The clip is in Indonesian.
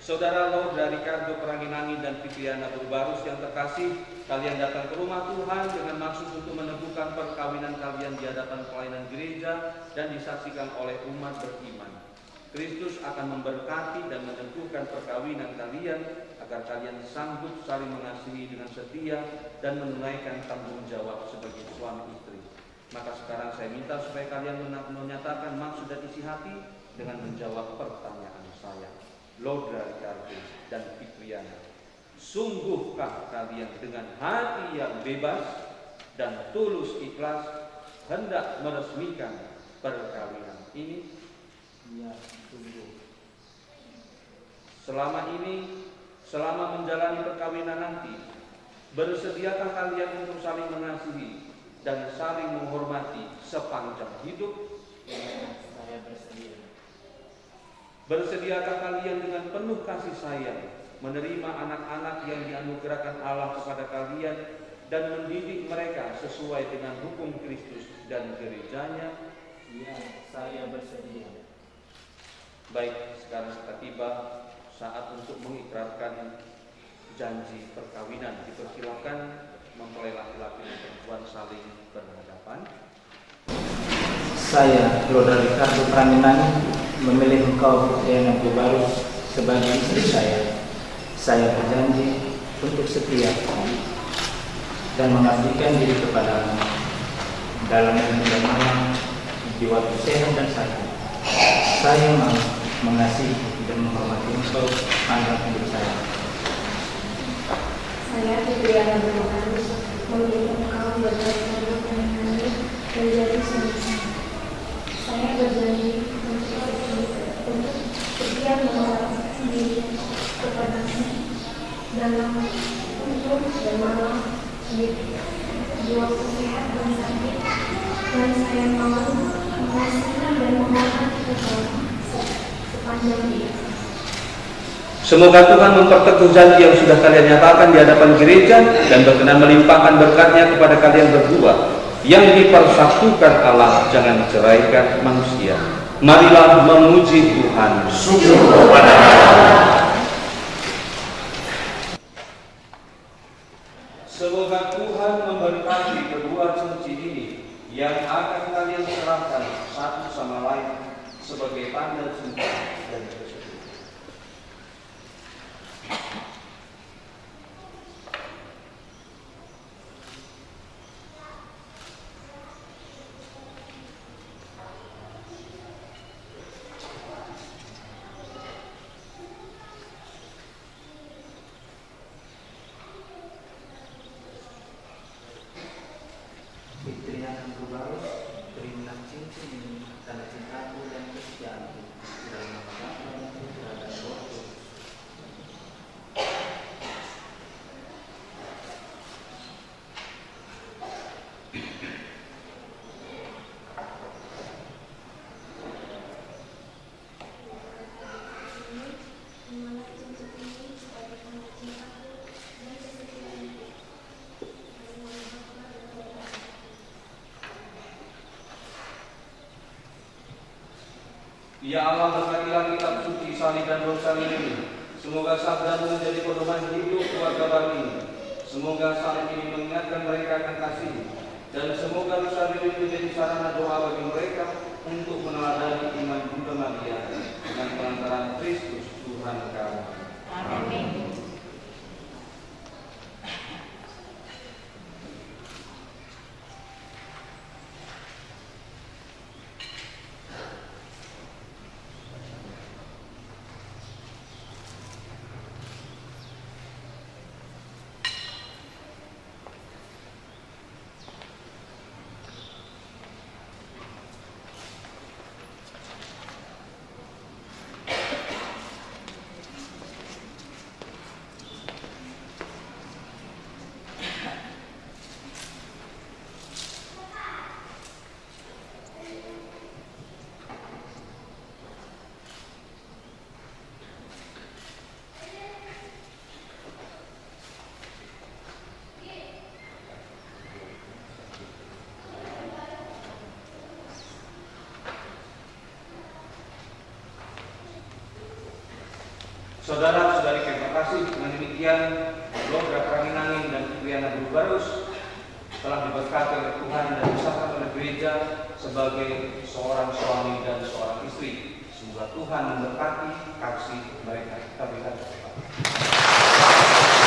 Saudara Laura, Ricardo, Pranginangi, dan Fitriana Burbarus yang terkasih, kalian datang ke rumah Tuhan dengan maksud untuk meneguhkan perkawinan kalian di hadapan pelayanan gereja dan disaksikan oleh umat beriman. Kristus akan memberkati dan meneguhkan perkawinan kalian agar kalian sanggup saling mengasihi dengan setia dan menunaikan tanggung jawab sebagai suami istri. Maka sekarang saya minta supaya kalian menyatakan maksud dan isi hati dengan menjawab pertanyaan saya. Laura, Ricardo, dan Fitriana, sungguhkah kalian dengan hati yang bebas dan tulus ikhlas hendak meresmikan perkawinan ini? Ya, sungguh. Selama menjalani perkawinan nanti, bersediakah kalian untuk saling mengasihi dan saling menghormati sepanjang hidup? Ya, saya bersedia. Bersediakah kalian dengan penuh kasih sayang menerima anak-anak yang dianugerahkan Allah kepada kalian dan mendidik mereka sesuai dengan hukum Kristus dan gerejanya? Ya, saya bersedia. Baik, sekarang kita tiba saat untuk mengikrarkan janji perkawinan. Dipersilakan mempelai laki-laki dan perempuan saling berhadapan. Saya, Laura Ricardo Pranginangi, memilih engkau Fitriana Burbarus sebagai istri saya. Saya berjanji untuk setia dan mengabdikan diri kepadamu dalam dan malam, di waktu sehat dan sakit. Saya mau mengasihi dan menghormati engkau sepanjang hidup saya. Saya Fitriana Burbarus memilih engkau sebagai Pranginangi menjadi suami saya. Saya berjanji untuk setia mengabdikan diri kepadamu dalam untuk dan malam, di waktu sehat dan sakit, dan saya mau mengasihi dan menghormati engkau sepanjang hidup. Semoga Tuhan memperteguh janji yang sudah kalian nyatakan di hadapan gereja dan berkenan melimpahkan berkat-Nya kepada kalian berdua. Yang dipersatukan Allah jangan diceraikan manusia. Marilah memuji Tuhan. Syukur kepada Allah. Semoga Tuhan memberkati kedua cincin ini yang akan kalian serahkan satu sama lain sebagai tanda cinta dan persetujuan. Fitriana Burbarus, terimalah cincin ini tanda cintaku dan kesetiaanku dalam nama Bapa dan Putra dan Roh Kudus. Ya Allah, berkatilah kitab suci, salib dan roh salib ini. Semoga sabda-Mu menjadi pedoman hidup keluarga baru ini. Semoga salib ini mengingatkan mereka akan kasih. Dan semoga roh salib ini menjadi sarana doa bagi mereka untuk meneladani iman Bunda Maria dengan perantaraan Kristus Tuhan kami. Amin. Saudara-saudari terima kasih, dengan demikian Lodra Pranginangin dan Cipriana Burbarus telah diberkati oleh Tuhan dan disahkan oleh gereja sebagai seorang suami dan seorang istri. Semoga Tuhan memberkati kasih mereka. Kita berikan tepuk tangan.